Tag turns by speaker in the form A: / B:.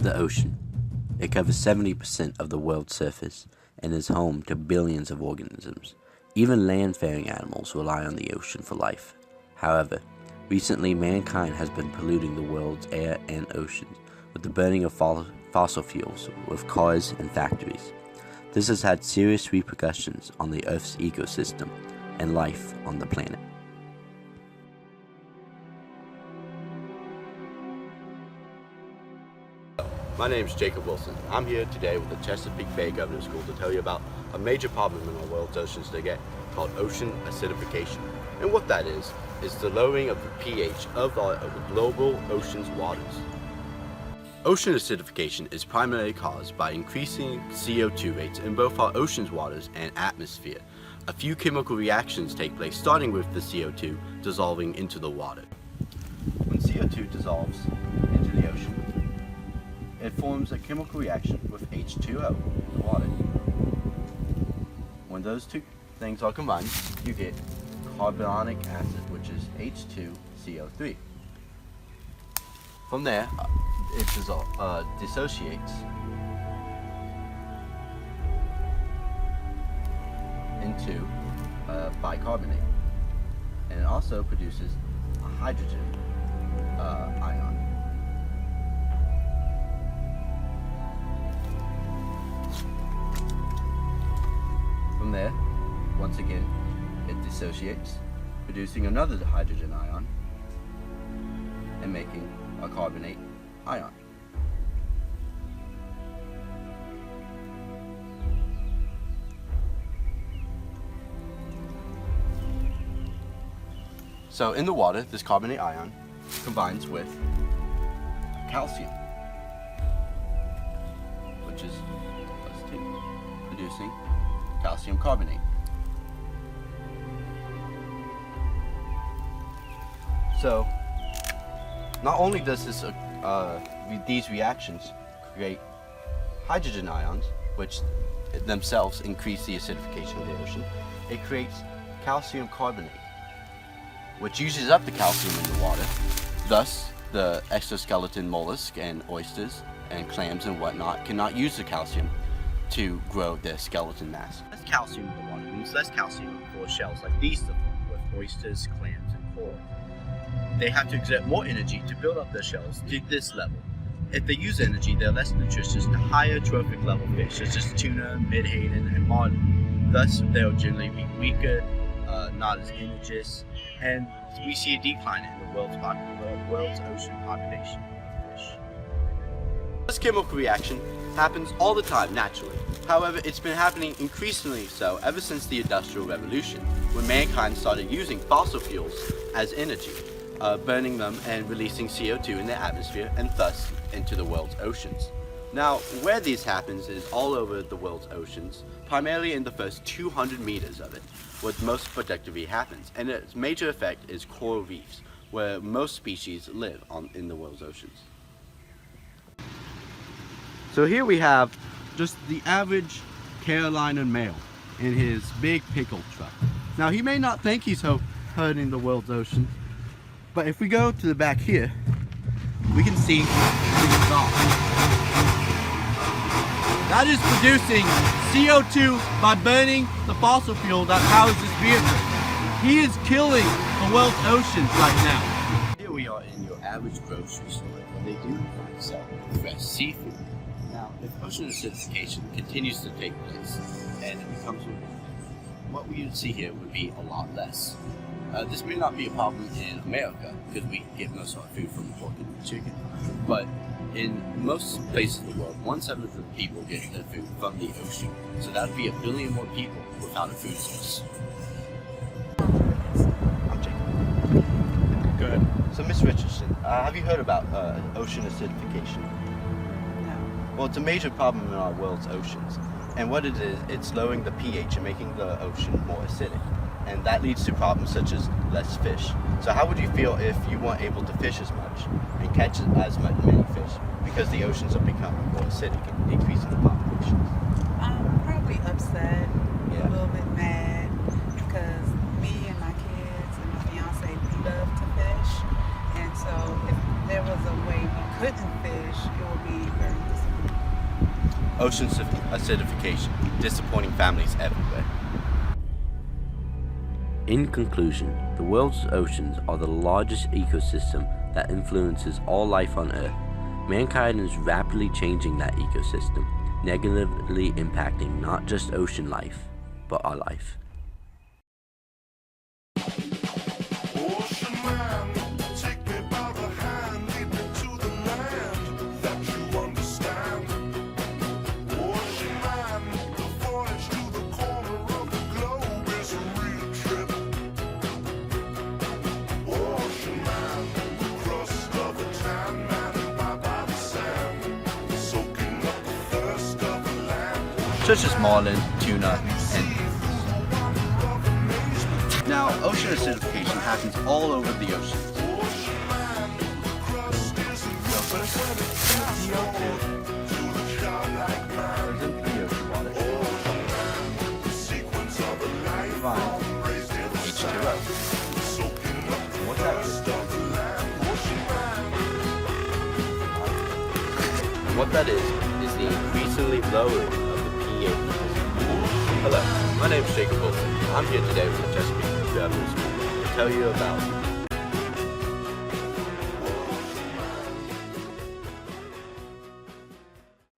A: The ocean. It covers 70% of the world's surface and is home to billions of organisms. Even land-faring animals rely on the ocean for life. However, recently mankind has been polluting the world's air and oceans with the burning of fossil fuels with cars and factories. This has had serious repercussions on the Earth's ecosystem and life on the planet.
B: My name is Jacob Wilson. I'm here today with the Chesapeake Bay Governor School to tell you about a major problem in our world's oceans today called ocean acidification. And what that is the lowering of the pH of our global ocean's waters. Ocean acidification is primarily caused by increasing CO2 rates in both our ocean's waters and atmosphere. A few chemical reactions take place, starting with the CO2 dissolving into the water. When CO2 dissolves into the ocean, it forms a chemical reaction with H2O, the water. When those two things are combined, you get carbonic acid, which is H2CO3. From there, it dissociates into bicarbonate, and it also produces a hydrogen ion. From there, once again, it dissociates, producing another hydrogen ion and making a carbonate ion. So in the water, this carbonate ion combines with calcium, which is +2, producing calcium carbonate. So not only does these reactions create hydrogen ions, which themselves increase the acidification of the ocean, it creates calcium carbonate, which uses up the calcium in the water. Thus, the exoskeleton mollusk and oysters and clams and whatnot cannot use the calcium to grow their skeleton mass. Less calcium in the water means less calcium for shells like these to form, with oysters, clams, and coral. They have to exert more energy to build up their shells to this level. If they use energy, they're less nutritious to higher trophic level fish such as tuna, midhaven, and marlin. Thus, they'll generally be weaker, not as energized, and we see a decline in the world's ocean population of fish. This chemical reaction happens all the time naturally. However, it's been happening increasingly so ever since the Industrial Revolution, when mankind started using fossil fuels as energy, burning them and releasing CO2 in the atmosphere and thus into the world's oceans. Now, where this happens is all over the world's oceans, primarily in the first 200 meters of it, where most productivity happens, and its major effect is coral reefs, where most species live in the world's oceans. So here we have just the average Carolina male in his big pickle truck. Now he may not think he's hurting the world's oceans, but if we go to the back here, we can see the exhaust. That is producing CO2 by burning the fossil fuel that powers this vehicle. He is killing the world's oceans right now. Here we are in your average grocery store where they do sell fresh seafood. Now, if ocean acidification continues to take place and it becomes what we would see here would be a lot less. This may not be a problem in America because we get most of our food from pork and chicken, but in most places in the world, 1/7 of the people get their food from the ocean. So that would be 1 billion more people without a food source. I'm Jacob. Go ahead. So Ms. Richardson, have you heard about ocean acidification?
C: No.
B: Well, it's a major problem in our world's oceans. And what it is, it's lowering the pH and making the ocean more acidic. And that leads to problems such as less fish. So how would you feel if you weren't able to fish as much and catch as many fish because the oceans are becoming more acidic and decreasing the populations?
C: Probably upset,
B: Yeah.
C: a little bit mad, because me and my kids and my fiance, we love to fish. And so if there was a way we couldn't fish, it would be very
B: ocean acidification, disappointing families everywhere.
A: In conclusion, the world's oceans are the largest ecosystem that influences all life on Earth. Mankind is rapidly changing that ecosystem, negatively impacting not just ocean life, but our life.
B: Such as marlin, tuna, and now, ocean acidification happens all over the ocean. So first, CO2 is in the ocean water. Combined H2O. What that is? What that is the increasingly lowering of the pH. Hello, my name is Jacob Wilson. I'm here today from the Chesapeake Grammar School to tell you about